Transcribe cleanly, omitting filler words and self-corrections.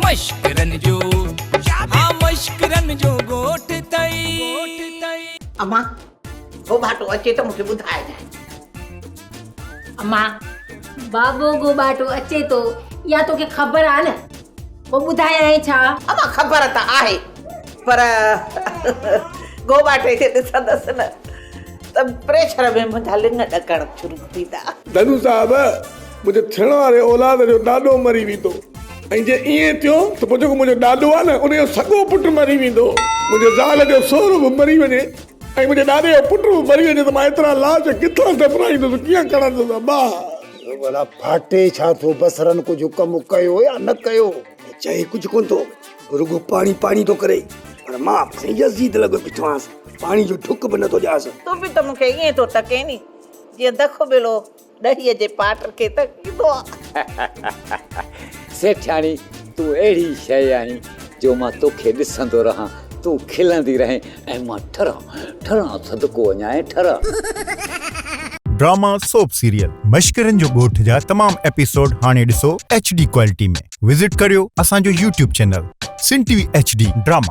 मश्करन जो हाँ मश्करन जो गोठ तई अम्मा वो बाटो अचे तो मूंखे ॿुधाए जाए। अम्मा बाबो गो बाटो अचे तो या तोखे ख़बर आहे न वो ॿुधायां छा। अम्मा ख़बर त आहे पर गो बाटे खे ॾिसंदसि न त प्रेशर में मुंहिंजा लिङ ॾकण शुरू थींदा। धनु साहब मुंहिंजे थियण वारे औलाद जो ॾाॾो मरी वेंदो ऐं जे ईअं थियो त पोइ जेको मुंहिंजो ॾाॾो आहे न उनजो सॻो पुटु मरी वेंदो, मुंहिंजे ज़ाल जो सहुरो बि मरी वञे ऐं मुंहिंजे ॾाॾे जो पुटु बि मरी वञे त मां एतिरा लाश किथां दफ़नाईंदुसि, कीअं कढंदुसि अब्बा। भला फाटे छा थो बसरनि कुझु कमु कयो या न कयो चए कुझु कोन थो, रुगो पाणी पाणी थो करे पर मां यज़ीद लॻो बीठो आहियां, पाणी जो ढुक बि नथो ॾियांसि। तूं बि त मूंखे ईअं थो टके नी जीअं दखो बिलो ॾहीअ जे पाट खे तकींदो आहे। सेठाणी तूं अहिड़ी शइ आहीं जो मां तोखे ॾिसंदो रहां, तूं खिलंदी रहे ऐं मां ठरां सदको वञाए ठरां। ड्रामा सोप सीरियल मश्करन जो ॻोठ जा तमाम एपिसोड हाणे ॾिसो HD क्वालिटी में। विजिट करियो असांजो YouTube चैनल सिन TV HD ड्रामा।